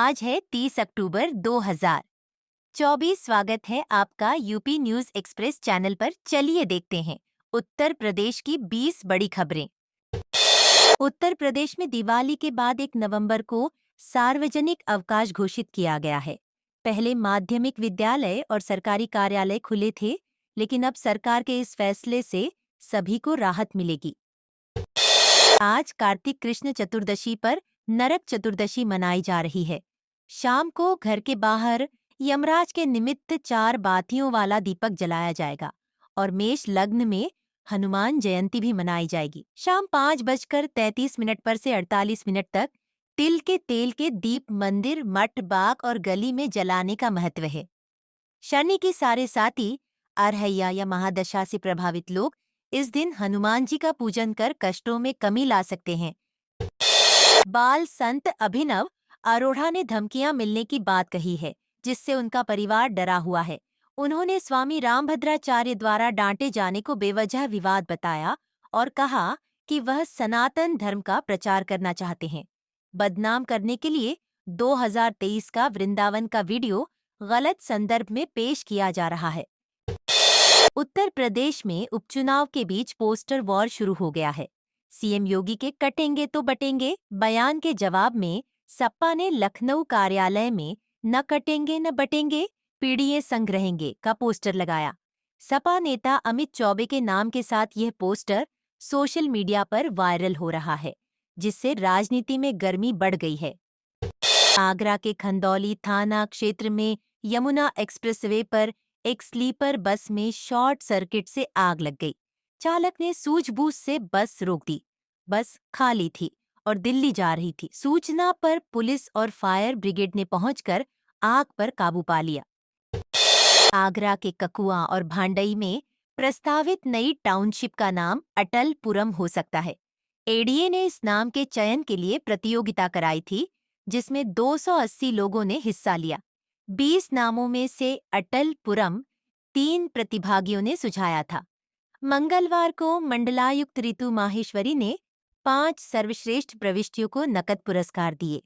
आज है 30 अक्टूबर 2024। स्वागत है आपका यूपी न्यूज एक्सप्रेस चैनल पर। चलिए देखते हैं उत्तर प्रदेश की 20 बड़ी खबरें। उत्तर प्रदेश में दिवाली के बाद 1 नवंबर को सार्वजनिक अवकाश घोषित किया गया है। पहले माध्यमिक विद्यालय और सरकारी कार्यालय खुले थे, लेकिन अब सरकार के इस फैसले से सभी को राहत मिलेगी। आज कार्तिक कृष्ण चतुर्दशी पर नरक चतुर्दशी मनाई जा रही है। शाम को घर के बाहर यमराज के निमित्त 4 बातियों वाला दीपक जलाया जाएगा और मेष लग्न में हनुमान जयंती भी मनाई जाएगी। शाम 5:33 पर से 48 मिनट तक तिल के तेल के दीप मंदिर, मठ, बाग और गली में जलाने का महत्व है। शनि की साढ़े साती, अरहैया या महादशा से प्रभावित लोग इस दिन हनुमान जी का पूजन कर कष्टों में कमी ला सकते हैं। बाल संत अभिनव अरोड़ा ने धमकियां मिलने की बात कही है, जिससे उनका परिवार डरा हुआ है। उन्होंने स्वामी रामभद्राचार्य द्वारा डांटे जाने को बेवजह विवाद बताया और कहा कि वह सनातन धर्म का प्रचार करना चाहते हैं। बदनाम करने के लिए 2023 का वृंदावन का वीडियो गलत संदर्भ में पेश किया जा रहा है। उत्तर प्रदेश में उपचुनाव के बीच पोस्टर वॉर शुरू हो गया है। सीएम योगी के कटेंगे तो बटेंगे बयान के जवाब में सपा ने लखनऊ कार्यालय में न कटेंगे न बटेंगे, पीडीए संग रहेंगे का पोस्टर लगाया। सपा नेता अमित चौबे के नाम के साथ यह पोस्टर सोशल मीडिया पर वायरल हो रहा है, जिससे राजनीति में गर्मी बढ़ गई है। आगरा के खंदौली थाना क्षेत्र में यमुना एक्सप्रेसवे पर एक स्लीपर बस में शॉर्ट सर्किट से आग लग गई। चालक ने सूझबूझ से बस रोक दी। बस खाली थी और दिल्ली जा रही थी। सूचना पर पुलिस और फायर ब्रिगेड ने पहुंचकर आग पर काबू पा लिया। आगरा के ककुआ और भांडई में प्रस्तावित नई टाउनशिप का नाम अटलपुरम हो सकता है। एडीए ने इस नाम के चयन के लिए प्रतियोगिता कराई थी, जिसमें 280 लोगों ने हिस्सा लिया। 20 नामों में से अटलपुरम 3 प्रतिभागियों ने सुझाया था। मंगलवार को मंडलायुक्त ऋतु माहेश्वरी ने 5 सर्वश्रेष्ठ प्रविष्टियों को नकद पुरस्कार दिए।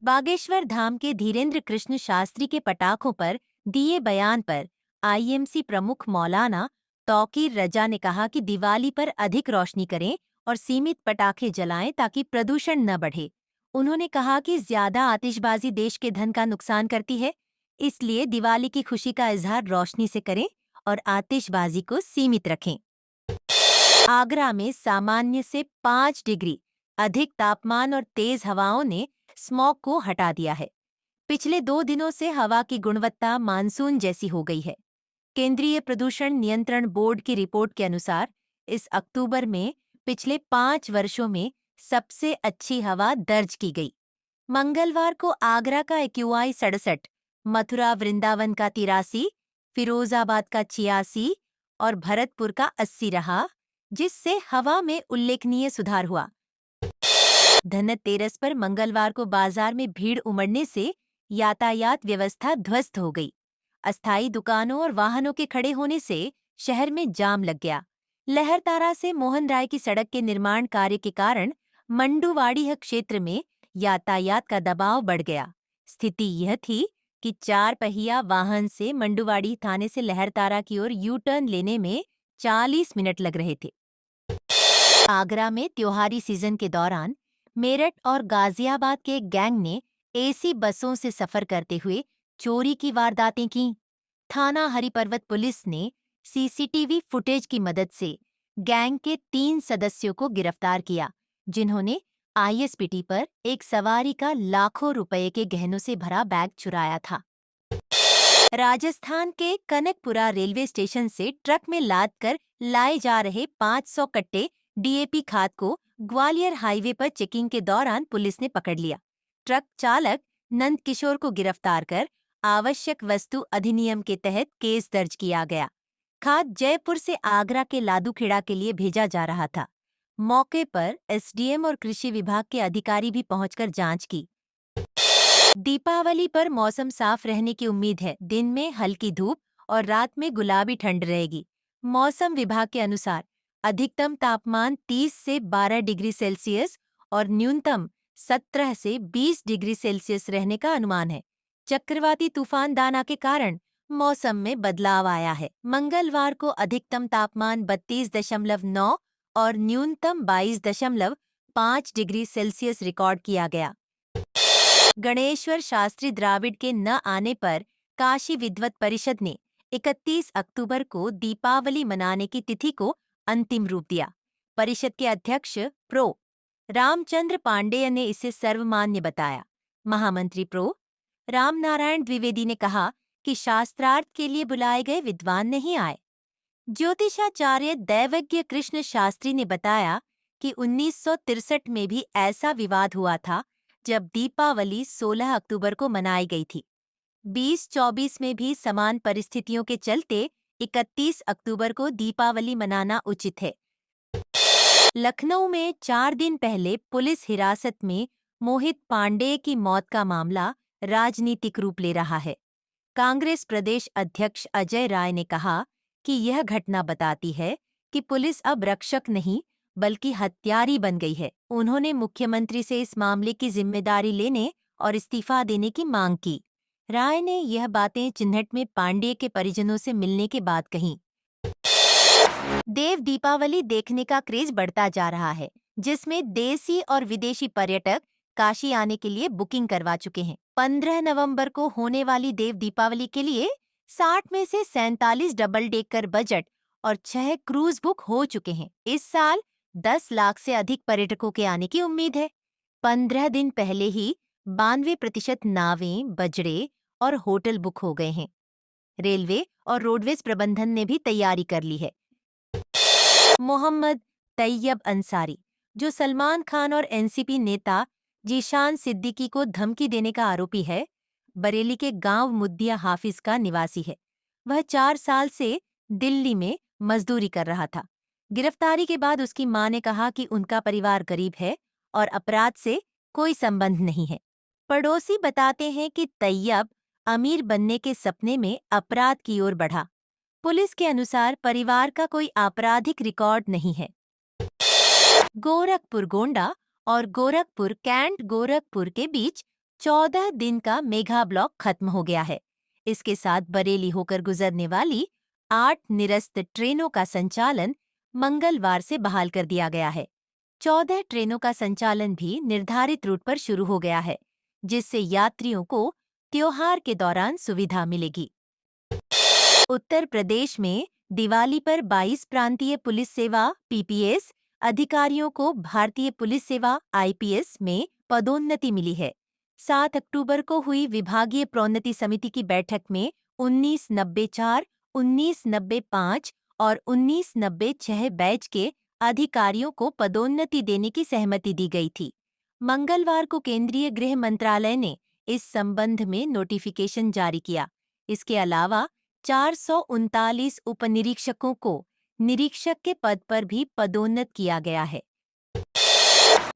बागेश्वर धाम के धीरेन्द्र कृष्ण शास्त्री के पटाखों पर दिए बयान पर आईएमसी प्रमुख मौलाना तौकीर रजा ने कहा कि दिवाली पर अधिक रोशनी करें और सीमित पटाखे जलाएं ताकि प्रदूषण न बढ़े। उन्होंने कहा कि ज्यादा आतिशबाजी देश के धन का नुकसान करती है, इसलिए दिवाली की खुशी का इजहार रोशनी से करें और आतिशबाजी को सीमित रखें। आगरा में सामान्य से 5 डिग्री अधिक तापमान और तेज हवाओं ने स्मॉग को हटा दिया है। पिछले 2 दिनों से हवा की गुणवत्ता मानसून जैसी हो गई है। केंद्रीय प्रदूषण नियंत्रण बोर्ड की रिपोर्ट के अनुसार इस अक्टूबर में पिछले 5 वर्षों में सबसे अच्छी हवा दर्ज की गई। मंगलवार को आगरा का एक्यूआई 67, मथुरा वृंदावन का 83, फिरोजाबाद का 86 और भरतपुर का 80 रहा, जिससे हवा में उल्लेखनीय सुधार हुआ। धनतेरस पर मंगलवार को बाजार में भीड़ उमड़ने से यातायात व्यवस्था ध्वस्त हो गई। अस्थायी दुकानों और वाहनों के खड़े होने से शहर में जाम लग गया। लहरतारा से मोहन राय की सड़क के निर्माण कार्य के कारण मंडुवाडीह क्षेत्र में यातायात का दबाव बढ़ गया। स्थिति यह थी कि 4 पहिया वाहन से मंडुवाडीह थाने से लहरतारा की ओर यू टर्न लेने में 40 मिनट लग रहे थे। आगरा में त्योहारी सीजन के दौरान मेरठ और गाजियाबाद के एक गैंग ने एसी बसों से सफर करते हुए चोरी की वारदातें की। थाना हरिपर्वत पुलिस ने सीसीटीवी फुटेज की मदद से गैंग के 3 सदस्यों को गिरफ्तार किया, जिन्होंने आईएसपीटी पर एक सवारी का लाखों रुपए के गहनों से भरा बैग चुराया था। राजस्थान के कनकपुरा रेलवे स्टेशन से ट्रक में लाद कर लाए जा रहे 500 कट्टे डीएपी खाद को ग्वालियर हाईवे पर चेकिंग के दौरान पुलिस ने पकड़ लिया। ट्रक चालक नंदकिशोर को गिरफ्तार कर आवश्यक वस्तु अधिनियम के तहत केस दर्ज किया गया। खाद जयपुर से आगरा के लादूखेड़ा के लिए भेजा जा रहा था। मौके पर एसडीएम और कृषि विभाग के अधिकारी भी पहुंचकर जांच की। दीपावली पर मौसम साफ रहने की उम्मीद है। दिन में हल्की धूप और रात में गुलाबी ठंड रहेगी। मौसम विभाग के अनुसार अधिकतम तापमान 30 से 12 डिग्री सेल्सियस और न्यूनतम 17 से 20 डिग्री सेल्सियस रहने का अनुमान है। चक्रवाती तूफान दाना के कारण मौसम में बदलाव आया है। मंगलवार को अधिकतम तापमान 32.9 और न्यूनतम 22.5 डिग्री सेल्सियस रिकॉर्ड किया गया। गणेश्वर शास्त्री द्राविड़ के न आने पर काशी विद्वत परिषद ने 31 अक्टूबर को दीपावली मनाने की तिथि को अंतिम रूप दिया। परिषद के अध्यक्ष प्रो रामचंद्र पांडेय ने इसे सर्वमान्य बताया। महामंत्री प्रो रामनारायण द्विवेदी ने कहा कि शास्त्रार्थ के लिए बुलाए गए विद्वान नहीं आए। ज्योतिषाचार्य दैवज्ञ कृष्ण शास्त्री ने बताया कि 1963 में भी ऐसा विवाद हुआ था जब दीपावली 16 अक्टूबर को मनाई गई थी। 2024 में भी समान परिस्थितियों के चलते 31 अक्टूबर को दीपावली मनाना उचित है। लखनऊ में 4 दिन पहले पुलिस हिरासत में मोहित पांडेय की मौत का मामला राजनीतिक रूप ले रहा है। कांग्रेस प्रदेश अध्यक्ष अजय राय ने कहा कि यह घटना बताती है कि पुलिस अब रक्षक नहीं बल्कि हत्यारी बन गई है। उन्होंने मुख्यमंत्री से इस मामले की जिम्मेदारी लेने और इस्तीफा देने की मांग की। राय ने यह बातें चिन्हट में पांडेय के परिजनों से मिलने के बाद कहीं। देव दीपावली देखने का क्रेज बढ़ता जा रहा है, जिसमें देसी और विदेशी पर्यटक काशी आने के लिए बुकिंग करवा चुके हैं। 15 नवंबर को होने वाली देव दीपावली के लिए 60 में से 47 डबल डेकर बजट और 6 क्रूज बुक हो चुके हैं। इस साल 10 लाख से अधिक पर्यटकों के आने की उम्मीद है। 15 दिन पहले ही 92% नावें, बजड़े और होटल बुक हो गए हैं। रेलवे और रोडवेज प्रबंधन ने भी तैयारी कर ली है। मोहम्मद तैयब अंसारी, जो सलमान खान और एनसीपी नेता जीशान सिद्दीकी को धमकी देने का आरोपी है, बरेली के गांव मुद्दिया हाफिज का निवासी है। वह 4 साल से दिल्ली में मजदूरी कर रहा था। गिरफ्तारी के बाद उसकी मां ने कहा कि उनका परिवार गरीब है और अपराध से कोई संबंध नहीं है। पड़ोसी बताते हैं कि तैयब अमीर बनने के सपने में अपराध की ओर बढ़ा। पुलिस के अनुसार परिवार का कोई आपराधिक रिकॉर्ड नहीं है। गोरखपुर गोंडा और गोरखपुर कैंट गोरखपुर के बीच 14 दिन का मेगा ब्लॉक खत्म हो गया है। इसके साथ बरेली होकर गुजरने वाली 8 निरस्त ट्रेनों का संचालन मंगलवार से बहाल कर दिया गया है। 14 ट्रेनों का संचालन भी निर्धारित रूट पर शुरू हो गया है, जिससे यात्रियों को त्योहार के दौरान सुविधा मिलेगी। उत्तर प्रदेश में दिवाली पर 22 प्रांतीय पुलिस सेवा (पीपीएस) अधिकारियों को भारतीय पुलिस सेवा (आईपीएस) में पदोन्नति मिली है। 7 अक्टूबर को हुई विभागीय प्रोन्नति समिति की बैठक में 1994, 1995 और 1996 बैच के अधिकारियों को पदोन्नति देने की सहमति दी गई थी। मंगलवार को केंद्रीय गृह मंत्रालय ने इस संबंध में नोटिफिकेशन जारी किया। इसके अलावा 439 उपनिरीक्षकों को निरीक्षक के पद पर भी पदोन्नत किया गया है।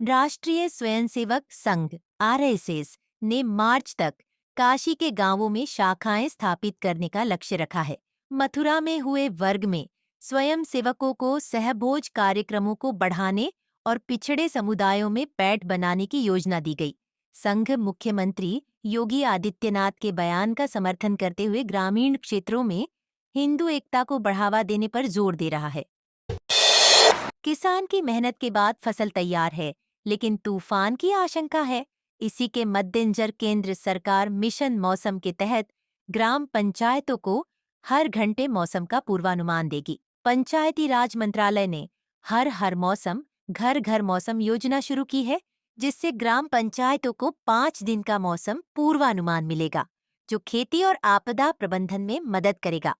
राष्ट्रीय स्वयंसेवक संघ (आरएसएस) ने मार्च तक काशी के गांवों में शाखाएं स्थापित करने का लक्ष्य रखा है। मथुरा में हुए वर्ग में स्वयंसेवकों को सहभोज कार्यक्रमों को बढ़ाने और पिछड़े समुदायों में पैठ बनाने की योजना दी गई। संघ मुख्यमंत्री योगी आदित्यनाथ के बयान का समर्थन करते हुए ग्रामीण क्षेत्रों में हिंदू एकता को बढ़ावा देने पर जोर दे रहा है। किसान की मेहनत के बाद फसल तैयार है, लेकिन तूफान की आशंका है। इसी के मद्देनजर केंद्र सरकार मिशन मौसम के तहत ग्राम पंचायतों को हर घंटे मौसम का पूर्वानुमान देगी। पंचायती राज मंत्रालय ने हर मौसम घर घर मौसम योजना शुरू की है, जिससे ग्राम पंचायतों को 5 दिन का मौसम पूर्वानुमान मिलेगा, जो खेती और आपदा प्रबंधन में मदद करेगा।